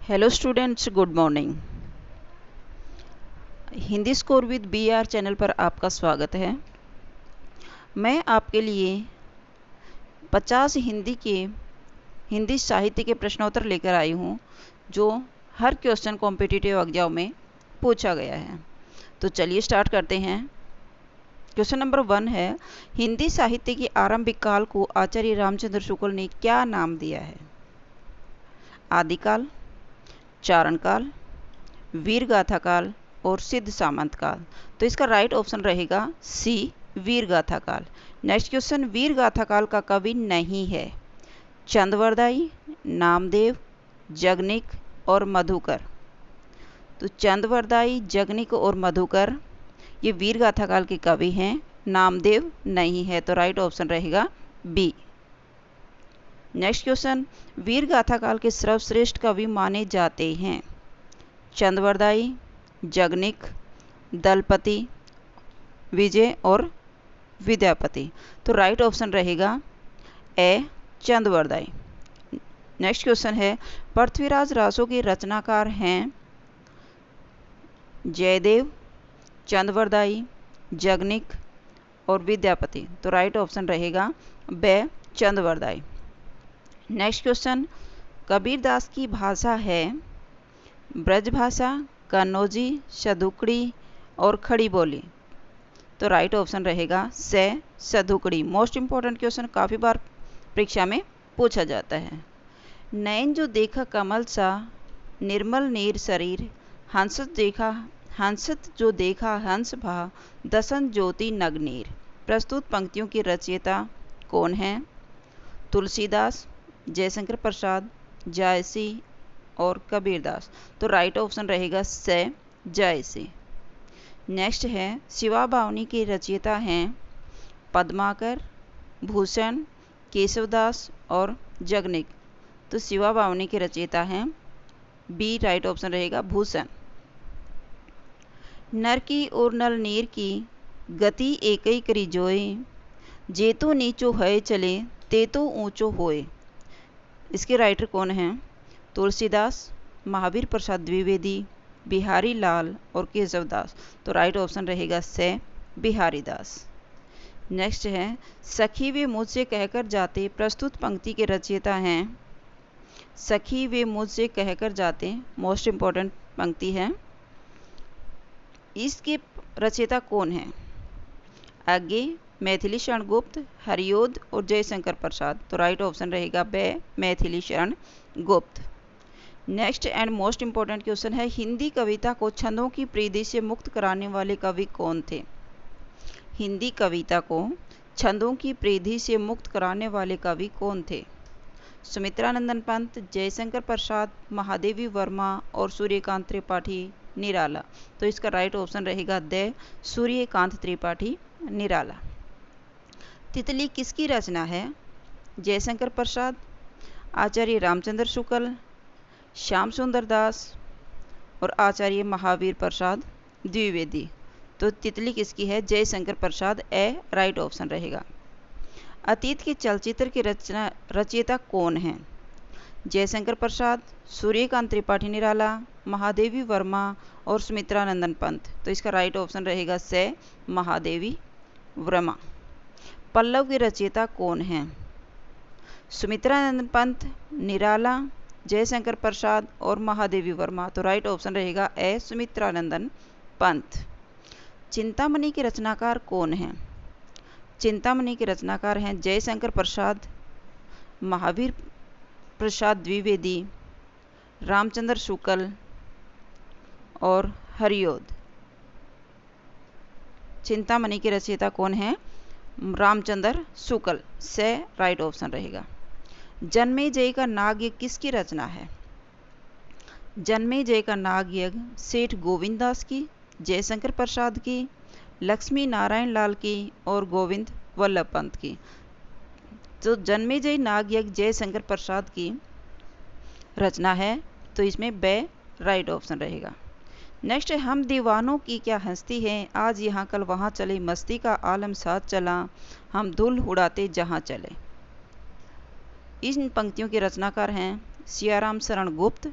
Hello students, good morning. Hindi score with BR channel पर आपका स्वागत है। मैं आपके लिए 50 हिंदी साहित्य के प्रश्नोत्तर लेकर आई हूँ, जो हर क्वेश्चन कॉम्पिटिटिव एग्जाम में पूछा गया है। तो चलिए स्टार्ट करते हैं। क्वेश्चन नंबर 1 है, हिंदी साहित्य के आरंभिक काल को आचार्य रामचंद्र शुक्ल ने क्या नाम दिया है? आदिकाल, चारण काल, वीर गाथा काल और सिद्ध सामंत काल। तो इसका राइट ऑप्शन रहेगा सी, वीर गाथा काल। नेक्स्ट क्वेश्चन, वीर गाथा काल का कवि नहीं है चंदवरदाई, नामदेव, जगनिक और मधुकर। तो चंदवरदाई, जगनिक और मधुकर ये वीर गाथा काल के कवि हैं, नामदेव नहीं है। तो राइट ऑप्शन रहेगा बी। नेक्स्ट क्वेश्चन, वीर गाथा काल के सर्वश्रेष्ठ कवि माने जाते हैं चंदवरदाई, जगनिक, दलपति, विजय और विद्यापति। तो राइट ऑप्शन रहेगा ए, चंदवरदाई। नेक्स्ट क्वेश्चन है, पृथ्वीराज रासों के रचनाकार हैं जयदेव, चंदवरदाई, जगनिक और विद्यापति। तो राइट ऑप्शन रहेगा बे, चंदवरदाई। नेक्स्ट क्वेश्चन, कबीरदास की भाषा है ब्रजभाषा, कन्नौजी, सदुकड़ी और खड़ी बोली। तो राइट ऑप्शन रहेगा से, सदुकड़ी। मोस्ट इंपॉर्टेंट क्वेश्चन, काफ़ी बार परीक्षा में पूछा जाता है। नैन जो देखा कमल सा, निर्मल नीर शरीर, हंसत जो देखा हंस भा, दसन ज्योति नगनीर। प्रस्तुत पंक्तियों के रचयिता कौन हैं? तुलसीदास, जयशंकर प्रसाद, जायसी और कबीरदास। तो राइट ऑप्शन रहेगा से, जायसी। नेक्स्ट है, शिवा बावनी के रचयिता हैं पद्माकर, भूषण, केशवदास और जगनिक। तो शिवा बावनी के रचयिता हैं बी, राइट ऑप्शन रहेगा भूषण। नर की और नल नीर की गति एकई करी जोए, जेतो नीचो है चले तेतो ऊंचो होए। इसके राइटर कौन हैं? तुलसीदास, महावीर प्रसाद द्विवेदी, बिहारी लाल और केशवदास। तो राइट ऑप्शन रहेगा से, बिहारी दास। नेक्स्ट है, सखी वे मुझसे कहकर जाते। प्रस्तुत पंक्ति के रचयिता हैं सखी वे मुझसे कहकर जाते, मोस्ट इंपॉर्टेंट पंक्ति है। इसके रचयिता कौन हैं? आगे मैथिली शरण गुप्त, हरियोध और जयशंकर प्रसाद। तो राइट ऑप्शन रहेगा बे, Maithili Sharan Gupt. Next and most important question है, हिंदी कविता को छंदों की परिधि से मुक्त कराने वाले कवि कौन थे? हिंदी कविता को छंदों की परिधि से मुक्त कराने वाले कवि कौन थे? सुमित्रानंदन पंत, जयशंकर प्रसाद, महादेवी वर्मा और सूर्यकांत त्रिपाठी निराला। तो इसका राइट ऑप्शन रहेगा द, सूर्यकांत त्रिपाठी निराला। तितली किसकी रचना है? जयशंकर प्रसाद, आचार्य रामचंद्र शुक्ल, श्याम सुंदर दास और आचार्य महावीर प्रसाद द्विवेदी। तो तितली किसकी है? जयशंकर प्रसाद, ए, राइट ऑप्शन रहेगा। अतीत के चलचित्र के रचयिता कौन हैं? जयशंकर प्रसाद, सूर्यकांत त्रिपाठी निराला, महादेवी वर्मा और सुमित्रानंदन पंत। तो इसका राइट ऑप्शन रहेगा से, महादेवी वर्मा। पल्लव के रचयिता कौन हैं? सुमित्रानंदन पंत, निराला, जयशंकर प्रसाद और महादेवी वर्मा। तो राइट ऑप्शन रहेगा ए, सुमित्रानंदन पंत। चिंतामणि के रचनाकार कौन हैं? चिंतामणि के रचनाकार हैं जयशंकर प्रसाद, महावीर प्रसाद द्विवेदी, रामचंद्र शुक्ल और हरियोध। चिंतामणि के रचयिता कौन हैं? रामचंद्र शुक्ल, से राइट ऑप्शन रहेगा। जन्मेजय का नाग यज्ञ किसकी रचना है? जन्मेजय का नाग यज्ञ सेठ गोविंददास की, जयशंकर प्रसाद की, लक्ष्मी नारायण लाल की और गोविंद वल्लभ पंत की। तो जन्मेजय नाग यज्ञ जयशंकर प्रसाद की रचना है, तो इसमें बे, राइट ऑप्शन रहेगा। नेक्स्ट है, हम दीवानों की क्या हस्ती है, आज यहाँ कल वहाँ चले, मस्ती का आलम साथ चला, हम धूल उड़ाते जहाँ चले। इन पंक्तियों के रचनाकार हैं सियाराम शरण गुप्त,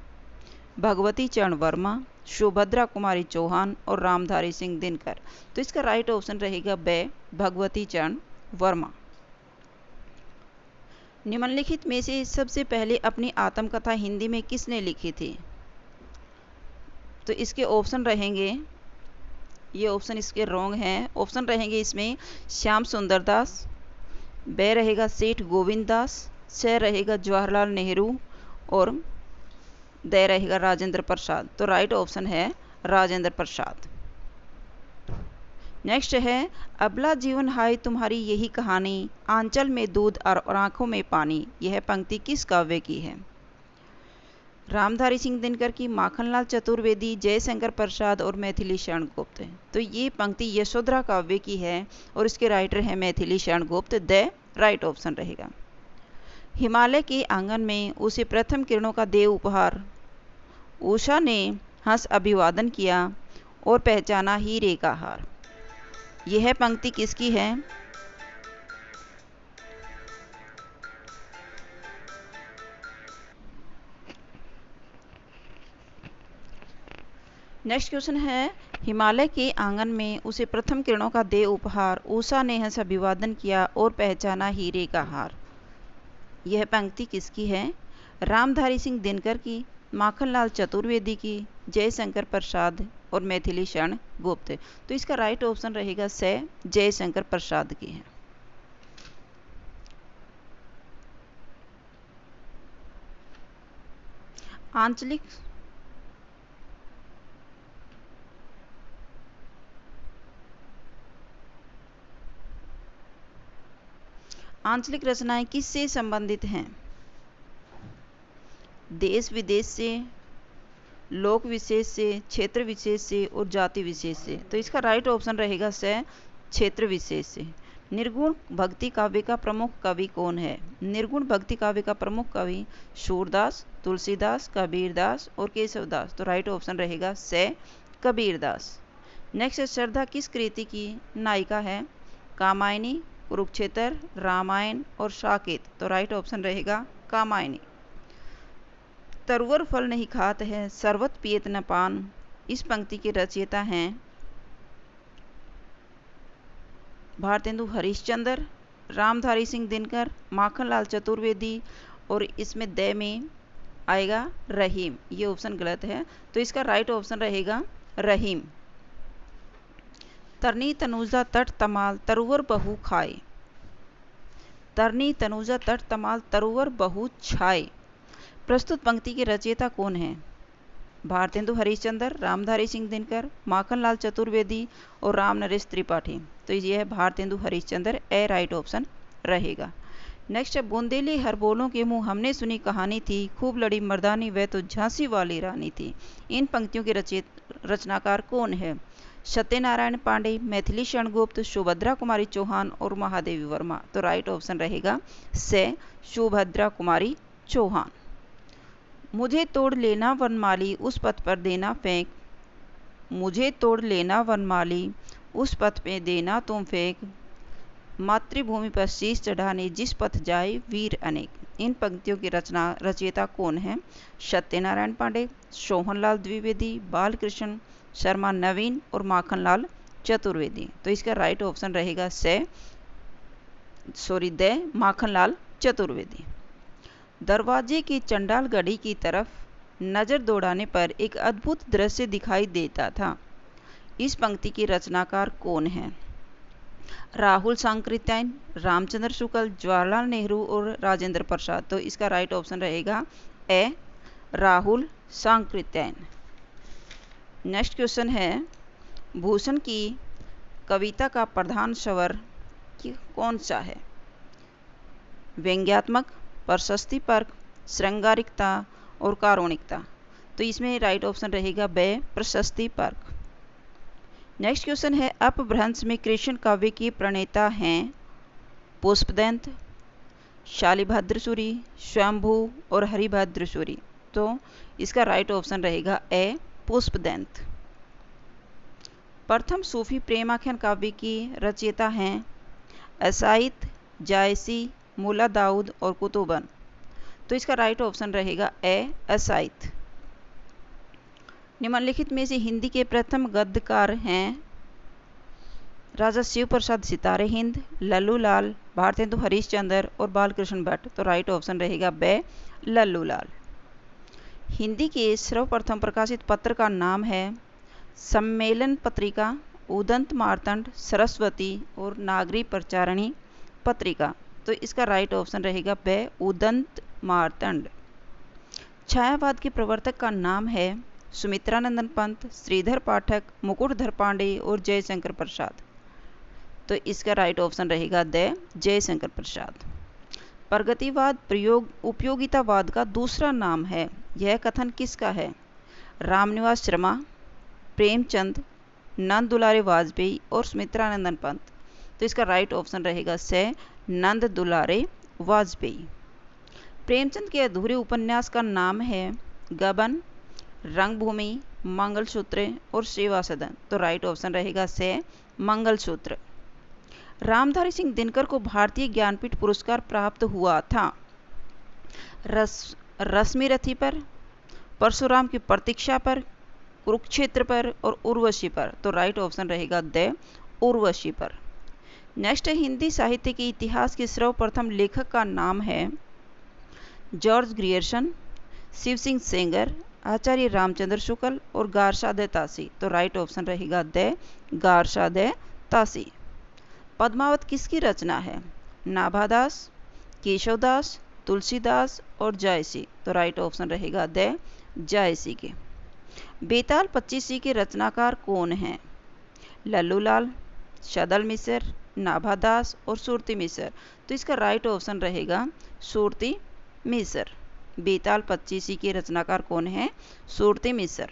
भगवती चरण वर्मा, सुभद्रा कुमारी चौहान और रामधारी सिंह दिनकर। तो इसका राइट ऑप्शन रहेगा बे, भगवती चरण वर्मा। निम्नलिखित में से सबसे पहले अपनी आत्मकथा हिंदी में किसने लिखी थी? तो इसके ऑप्शन रहेंगे, ये ऑप्शन इसके रॉन्ग हैं। ऑप्शन रहेंगे इसमें श्याम सुंदर दास, बे रहेगा सेठ गोविंद दास, से रहेगा जवाहरलाल नेहरू और दे रहेगा राजेंद्र प्रसाद। तो राइट ऑप्शन है राजेंद्र प्रसाद। नेक्स्ट है अबला जीवन हाय तुम्हारी यही कहानी, आंचल में दूध और आंखों में पानी। यह पंक्ति किस काव्य की है? रामधारी सिंह दिनकर की, माखनलाल चतुर्वेदी, जयशंकर प्रसाद और मैथिली शरण गुप्त। तो ये पंक्ति यशोधरा काव्य की है और इसके राइटर हैं Maithili Sharan Gupt. The right option रहेगा। हिमालय के आंगन में उसे प्रथम किरणों का दे उपहार, उषा ने हंस अभिवादन किया और पहचाना हीरे का हार। यह पंक्ति किसकी है? नेक्स्ट क्वेश्चन है हिमालय के आंगन में उसे प्रथम किरणों का दे उपहार, उषा ने हंस अभिवादन किया और पहचाना हीरे का हार। यह पंक्ति किसकी है? रामधारी सिंह दिनकर की, माखनलाल चतुर्वेदी की, जयशंकर प्रसाद और मैथिली शरण गुप्त। तो इसका राइट ऑप्शन रहेगा से, जयशंकर प्रसाद की है। आंचलिक रचनाएं किससे संबंधित हैं? देश विदेश से, लोक विशेष से, क्षेत्र विशेष से और जाति विशेष से। तो इसका राइट ऑप्शन रहेगा से, क्षेत्र विशेष से। निर्गुण भक्ति काव्य का प्रमुख कवि कौन है? निर्गुण भक्ति काव्य का प्रमुख कवि सूरदास, तुलसीदास, कबीरदास और केशवदास। तो राइट ऑप्शन रहेगा से, कबीरदास। नेक्स्ट, श्रद्धा किस कृति की नायिका है? कामायनी, कुरुक्षेत्र, रामायण और साकेत। तो राइट ऑप्शन रहेगा कामायनी। तरुवर फल नहीं खात है, शरबत पियत न पान। इस पंक्ति के रचयिता हैं भारतेंदु हरिश्चंद्र, रामधारी सिंह दिनकर, माखनलाल चतुर्वेदी और इसमें द में आएगा रहीम। ये ऑप्शन गलत है, तो इसका राइट ऑप्शन रहेगा रहीम। तरनी तनुजा तट तमाल तरुवर बहु खाए। तरनी तनुजा तट तमाल तरुवर बहु छाए। प्रस्तुत पंक्ति के रचयिता कौन है? भारतेंदु हरिश्चंद्र, रामधारी सिंह दिनकर, माखनलाल चतुर्वेदी और राम नरेश त्रिपाठी। तो ये है भारतेंदु हरिश्चंद्र, ए राइट ऑप्शन रहेगा। नेक्स्ट है बुंदेली हर बोलों के मुंह हमने सुनी कहानी थी, खूब लड़ी मर्दानी वह तो झांसी वाली रानी थी। इन पंक्तियों के रचनाकार कौन है? सत्यनारायण पांडे, मैथिली शरण गुप्त, सुभद्रा कुमारी चौहान और महादेवी वर्मा। तो राइट ऑप्शन रहेगा से, सुभद्रा कुमारी चौहान। मुझे तोड़ लेना वनमाली उस पथ पर देना फेंक, मुझे तोड़ लेना वनमाली उस पथ पे देना तुम फेंक, मातृभूमि पर शीश चढ़ाने जिस पथ जाए वीर अनेक। इन पंक्तियों की रचयिता कौन है? सत्यनारायण पांडे, सोहनलाल द्विवेदी, बालकृष्ण शर्मा नवीन और माखनलाल चतुर्वेदी। तो इसका राइट ऑप्शन रहेगा द माखनलाल चतुर्वेदी। दरवाजे की चंडाल गढ़ी की तरफ नजर दौड़ाने पर एक अद्भुत दृश्य दिखाई देता था। इस पंक्ति के रचनाकार कौन है? राहुल सांकृत्यायन, रामचंद्र शुक्ल, जवाहरलाल नेहरू और राजेंद्र प्रसाद। तो इसका राइट ऑप्शन रहेगा ए, राहुल सांकृत्यायन। नेक्स्ट क्वेश्चन है भूषण की कविता का प्रधान स्वर कौन सा है? व्यंग्यात्मक, प्रशस्तिपरक, श्रृंगारिकता और कारुणिकता। तो इसमें राइट ऑप्शन रहेगा बे, प्रशस्तिपरक। नेक्स्ट क्वेश्चन है अपभ्रंश में कृष्ण काव्य के प्रणेता हैं पुष्पदंत, शालिभद्र सूरी, स्वयंभू और हरिभद्र सूरी। तो इसका राइट ऑप्शन रहेगा ए, पुष्पदंत। प्रथम सूफी प्रेमाख्यान काव्य की रचयिता हैं असाइत, जायसी, मुल्ला दाऊद और कुतुबन। तो इसका राइट ऑप्शन रहेगा ए, असाइत। निम्नलिखित में से हिंदी के प्रथम गद्यकार हैं राजा शिव प्रसाद सितारे हिंद, लल्लू लाल, भारतेंदु हरिश्चंद्र और बालकृष्ण भट्ट। तो राइट ऑप्शन रहेगा बे, लल्लू लाल। हिंदी के सर्वप्रथम प्रकाशित पत्र का नाम है सम्मेलन पत्रिका, उदंत मार्तंड, सरस्वती और नागरी प्रचारणी पत्रिका। तो इसका राइट ऑप्शन रहेगा बे, उदंत मार्तंड। छायावाद के प्रवर्तक का नाम है सुमित्रानंदन पंत, श्रीधर पाठक, मुकुटधर पांडे और जयशंकर प्रसाद। तो इसका राइट ऑप्शन रहेगा द जयशंकर प्रसाद। प्रगतिवाद प्रयोग उपयोगितावाद का दूसरा नाम है। यह कथन किसका है? रामनिवास शर्मा, प्रेमचंद, नंद दुलारे वाजपेयी और सुमित्रानंदन पंत। तो इसका राइट ऑप्शन रहेगा से, नंद दुलारे वाजपेयी। प्रेमचंद के अधूरे उपन्यास का नाम है गबन, रंगभूमि, मंगलसूत्र और सेवा सदन। तो राइट ऑप्शन रहेगा से, मंगलसूत्र। रामधारी सिंह दिनकर को भारतीय ज्ञानपीठ पुरस्कार प्राप्त हुआ था। रश्मि रथी पर, परशुराम की प्रतीक्षा पर, कुरुक्षेत्र पर और उर्वशी पर। तो राइट ऑप्शन रहेगा द उर्वशी पर। नेक्स्ट है हिंदी साहित्य के इतिहास के सर्वप्रथम लेखक का नाम है जॉर्ज ग्रियर्सन, शिव सिंह सेंगर, आचार्य रामचंद्र शुक्ल और गारसाद तासी। तो राइट ऑप्शन रहेगा द गारसाद तासी। पद्मावत किसकी रचना है? नाभादास, केशवदास, तुलसीदास और जायसी। तो राइट ऑप्शन रहेगा द जायसी के। बेताल पच्चीसी के रचनाकार कौन हैं? लल्लू लाल, सदल मिसर, नाभादास और सुरती मिसर। तो इसका राइट ऑप्शन रहेगा सुरती मिसर। बेताल पच्चीसी के रचनाकार कौन है? सुरती मिसर।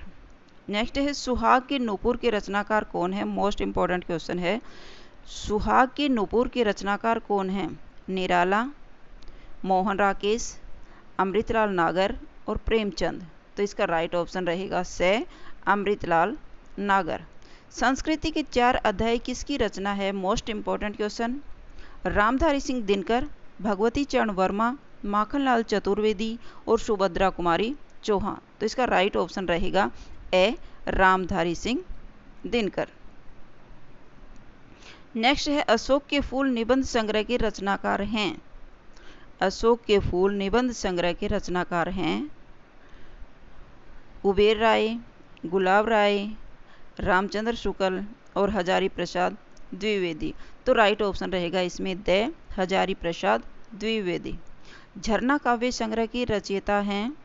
नेक्स्ट है सुहाग के नूपुर के रचनाकार कौन है? मोस्ट इंपॉर्टेंट क्वेश्चन है। सुहाग के नूपुर के रचनाकार कौन हैं? निराला, मोहन राकेश, अमृतलाल नागर और प्रेमचंद। तो इसका राइट ऑप्शन रहेगा से, अमृतलाल नागर। संस्कृति के 4 अध्याय किसकी रचना है? Most important question. Ramdhari Singh Dinkar, Bhagwati चरण वर्मा, माखनलाल चतुर्वेदी और सुभद्रा कुमारी चौहान। तो इसका राइट ऑप्शन रहेगा ए, रामधारी सिंह दिनकर। नेक्स्ट है अशोक के फूल निबंध संग्रह के रचनाकार हैं। अशोक के फूल निबंध संग्रह के रचनाकार हैं कुबेर राय, गुलाब राय, रामचंद्र शुक्ल और हजारी प्रसाद द्विवेदी। तो राइट ऑप्शन रहेगा इसमें द हजारी प्रसाद द्विवेदी। झरना काव्य संग्रह के रचयिता हैं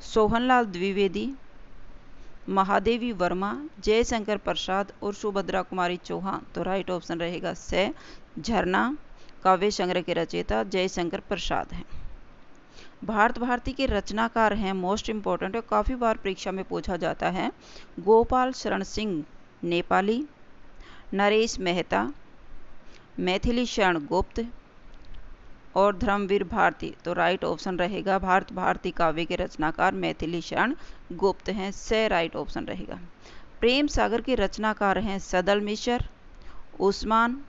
सोहनलाल द्विवेदी, महादेवी वर्मा, जयशंकर प्रसाद और सुभद्रा कुमारी चौहान। तो राइट ऑप्शन रहेगा से, झरना काव्य संग्रह के रचयिता जयशंकर प्रसाद हैं। भारत भारती के रचनाकार हैं। मोस्ट इंपॉर्टेंट है, काफ़ी बार परीक्षा में पूछा जाता है। गोपाल शरण सिंह नेपाली, नरेश मेहता, मैथिली शरण गुप्त और धर्मवीर भारती। तो राइट ऑप्शन रहेगा भारत भारती काव्य के रचनाकार मैथिली शरण गुप्त हैं, से राइट ऑप्शन रहेगा। प्रेम सागर के रचनाकार हैं सदल मिश्र, उस्मान,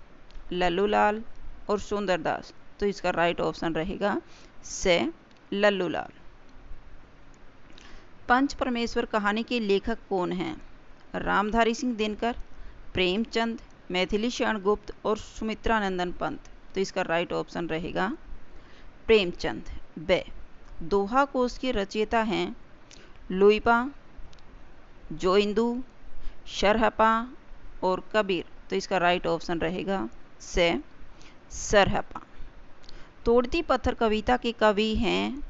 लल्लू लाल और सुंदरदास। तो इसका राइट ऑप्शन रहेगा से, लल्लू लाल। पंच परमेश्वर कहानी के लेखक कौन हैं? रामधारी सिंह दिनकर, प्रेमचंद, मैथिली शरण गुप्त और सुमित्रानंदन पंत। तो इसका राइट ऑप्शन रहेगा प्रेमचंद बे। दोहा कोश के रचयिता हैं लुइपा, जोइंदू, सरहपा और कबीर। तो इसका राइट ऑप्शन रहेगा से, सरहपा। तोड़ती पत्थर कविता के कवि हैं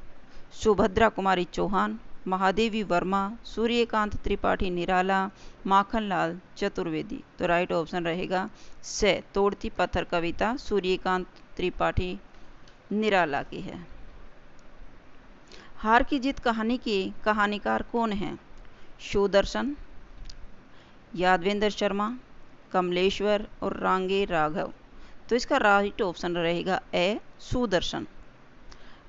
सुभद्रा कुमारी चौहान, महादेवी वर्मा, सूर्यकांत त्रिपाठी निराला, माखनलाल चतुर्वेदी। तो राइट ऑप्शन रहेगा से, तोड़ती पत्थर कविता सूर्यकांत त्रिपाठी निराला की है। हार की जीत कहानी के कहानीकार कौन हैं? सुदर्शन, यादवेंद्र शर्मा, कमलेश्वर और रांगे राघव। तो इसका राइट ऑप्शन रहेगा ए, सुदर्शन।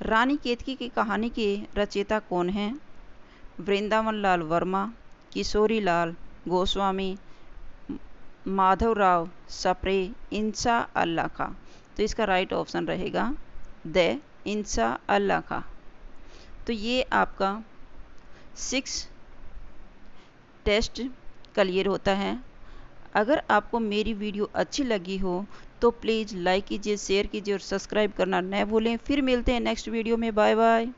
रानी केतकी की कहानी के रचयिता कौन हैं? वृंदावन लाल वर्मा, किशोरी लाल गोस्वामी, माधवराव सप्रे, इंसा अल्लाह खा। तो इसका राइट ऑप्शन रहेगा द इंसा अल्लाह खा। तो ये आपका 6 टेस्ट क्लियर होता है। अगर आपको मेरी वीडियो अच्छी लगी हो तो प्लीज़ लाइक कीजिए, शेयर कीजिए और सब्सक्राइब करना न भूलें। फिर मिलते हैं नेक्स्ट वीडियो में। Bye bye.